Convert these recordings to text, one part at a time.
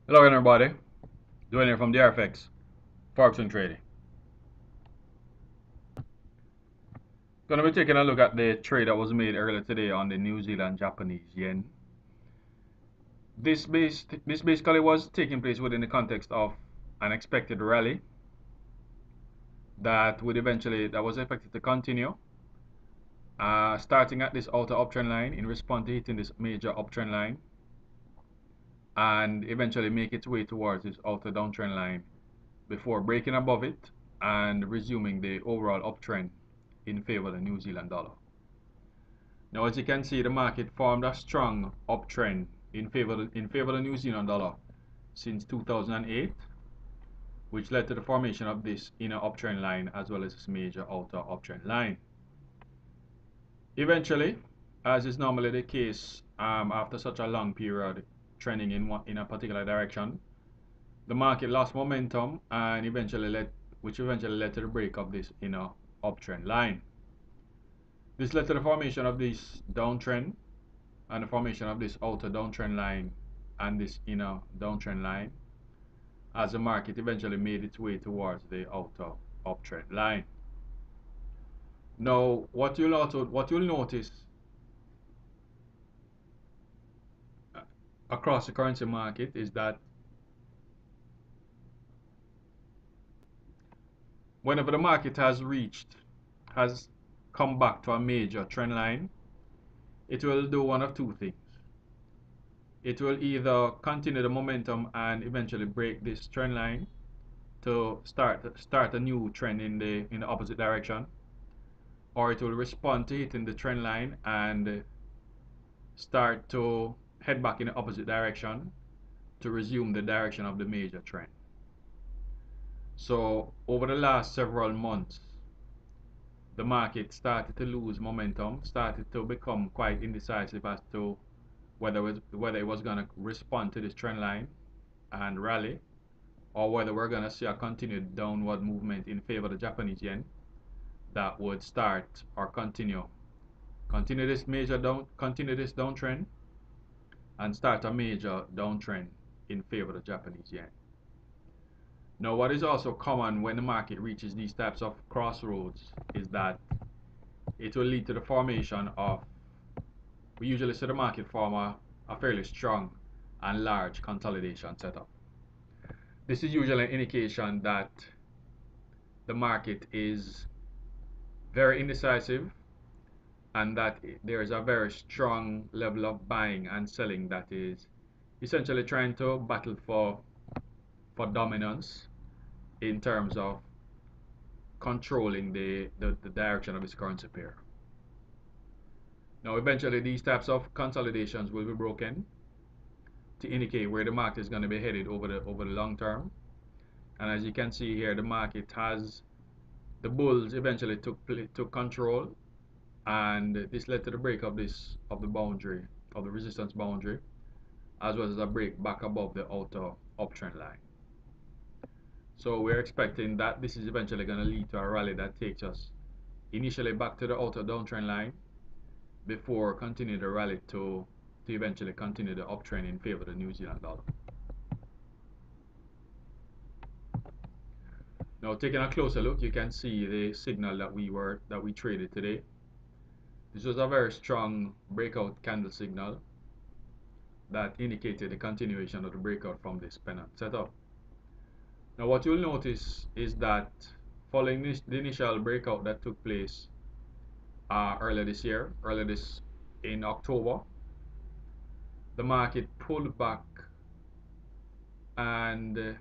Hello again, everybody. Doing it from the RFX, Forex and Trading. Going to be taking a look at the trade that was made earlier today on the New Zealand Japanese yen. This basically was taking place within the context of an expected rally that was expected to continue, starting at this outer uptrend line in response to hitting this major uptrend line, and eventually make its way towards this outer downtrend line before breaking above it and resuming the overall uptrend in favor of the New Zealand dollar. Now, as you can see, the market formed a strong uptrend in favor of the New Zealand dollar since 2008, which led to the formation of this inner uptrend line as well as this major outer uptrend line. Eventually, as is normally the case after such a long period trending in a particular direction, the market lost momentum and eventually led to the break of this inner uptrend line. This led to the formation of this downtrend and the formation of this outer downtrend line and this inner downtrend line as the market eventually made its way towards the outer uptrend line. Now, what you'll notice across the currency market is that whenever the market has come back to a major trend line, it will do one of two things. It will either continue the momentum and eventually break this trend line to start a new trend in the opposite direction, or it will respond to hitting the trend line and start to head back in the opposite direction to resume the direction of the major trend. So over the last several months, the market started to lose momentum, started to become quite indecisive as to whether it was going to respond to this trend line and rally, or whether we're going to see a continued downward movement in favor of the Japanese yen that would start or continue this downtrend and start a major downtrend in favor of the Japanese yen. Now, what is also common when the market reaches these types of crossroads is that it will lead to the formation of, we usually see the market form a fairly strong and large consolidation setup. This is usually an indication that the market is very indecisive and that there is a very strong level of buying and selling that is essentially trying to battle for dominance in terms of controlling the direction of its currency pair. Now, eventually, these types of consolidations will be broken to indicate where the market is going to be headed over the long term. And as you can see here, the bulls eventually took control, and this led to the break of the resistance boundary, as well as a break back above the outer uptrend line. So we're expecting that this is eventually going to lead to a rally that takes us initially back to the outer downtrend line before continuing the rally to eventually continue the uptrend in favor of the New Zealand dollar. Now, taking a closer look, you can see the signal that we traded today. This was a very strong breakout candle signal that indicated the continuation of the breakout from this pennant setup. Now, what you'll notice is that following the initial breakout that took place earlier in October, the market pulled back and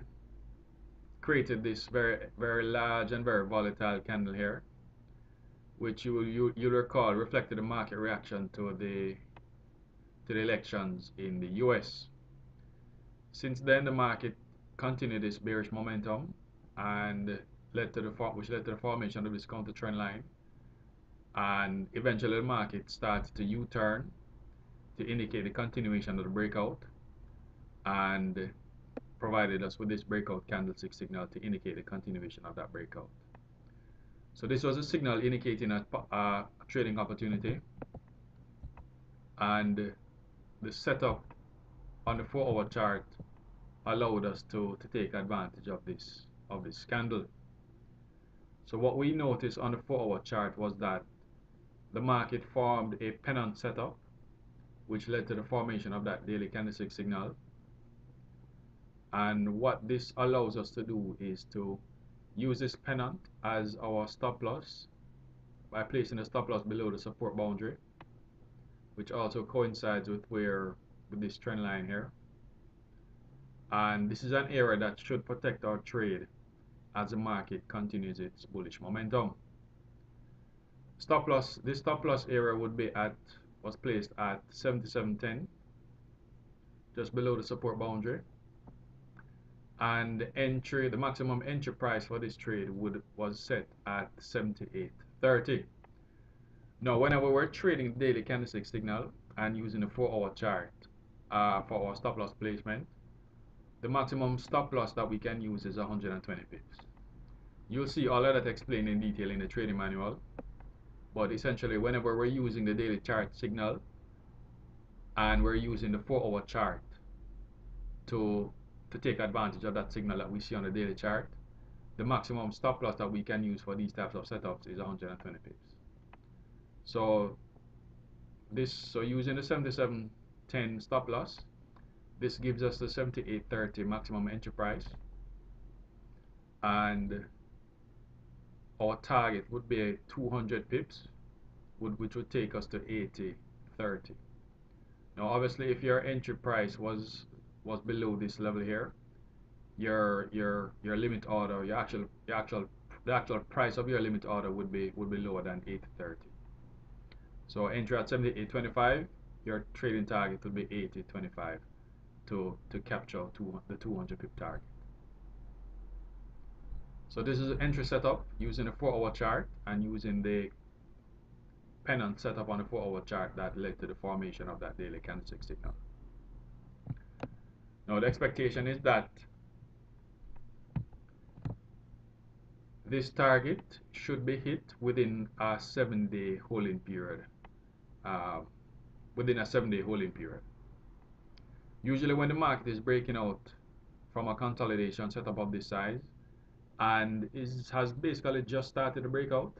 created this very, very large and very volatile candle here, which you'll recall reflected the market reaction to the elections in the US. Since then, the market continued this bearish momentum and which led to the formation of this counter trend line, and eventually the market started to U-turn to indicate the continuation of the breakout and provided us with this breakout candlestick signal to indicate the continuation of that breakout. So this was a signal indicating a trading opportunity, and the setup on the 4-hour chart allowed us to take advantage of this candle. So what we noticed on the 4-hour chart was that the market formed a pennant setup, which led to the formation of that daily candlestick signal. And what this allows us to do is to use this pennant as our stop loss by placing a stop loss below the support boundary, which also coincides with this trend line here. And this is an area that should protect our trade as the market continues its bullish momentum. This stop loss area was placed at 77.10, just below the support boundary. And the maximum entry price for this trade was set at 78.30. Now, whenever we're trading daily candlestick signal and using the 4-hour chart for our stop loss placement, the maximum stop loss that we can use is 120 pips. You'll see all of that explained in detail in the trading manual. But essentially, whenever we're using the daily chart signal and we're using the 4-hour chart to take advantage of that signal that we see on the daily chart, the maximum stop loss that we can use for these types of setups is 120 pips. So using the 77.10 stop loss, this gives us the 78.30 maximum entry price, and our target would be 200 pips, which would take us to 80.30. Now, obviously, if your entry price was below this level here, your limit order, the actual price of your limit order would be lower than 80.30. So entry at 78.25, your trading target would be 80.25 to capture the 200 pip target. So this is an entry setup using a 4-hour chart and using the pennant setup on the 4-hour chart that led to the formation of that daily candlestick signal. Now the expectation is that this target should be hit within a 7-day holding period. Usually when the market is breaking out from a consolidation setup of this size and has basically just started to break out,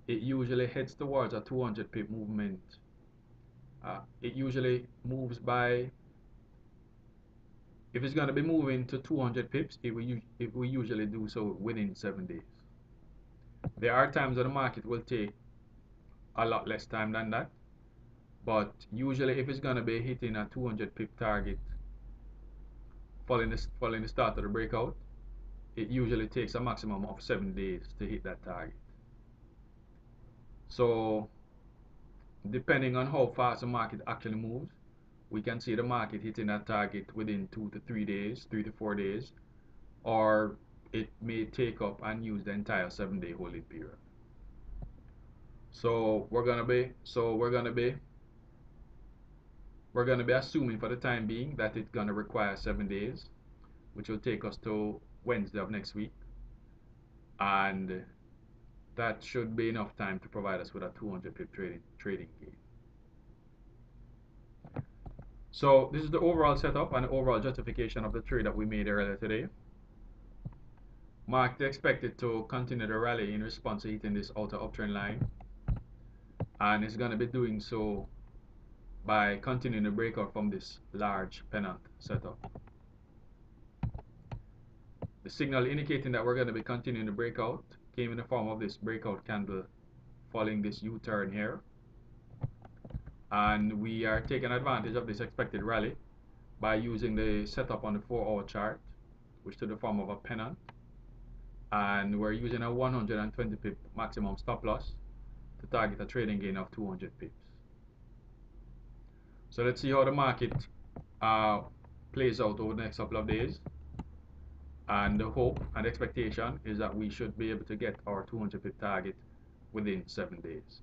it usually heads towards a 200 pip movement. It usually moves by, if it's going to be moving to 200 pips, it will usually do so within 7 days. There are times that the market will take a lot less time than that, but usually if it's going to be hitting a 200 pip target following the start of the breakout, it usually takes a maximum of 7 days to hit that target. So depending on how fast the market actually moves, we can see the market hitting that target within 2 to 3 days, 3 to 4 days, or it may take up and use the entire 7-day holding period. So we're gonna be assuming for the time being that it's gonna require 7 days, which will take us to Wednesday of next week, and that should be enough time to provide us with a 200 pip trading gain. So this is the overall setup and the overall justification of the trade that we made earlier today. Market expected to continue the rally in response to hitting this outer uptrend line, and it's going to be doing so by continuing the breakout from this large pennant setup. The signal indicating that we're going to be continuing the breakout came in the form of this breakout candle following this U-turn here, and we are taking advantage of this expected rally by using the setup on the 4-hour chart, which took the form of a pennant, and we're using a 120 pip maximum stop loss to target a trading gain of 200 pips. So let's see how the market plays out over the next couple of days, and the hope and expectation is that we should be able to get our 200 pip target within 7 days.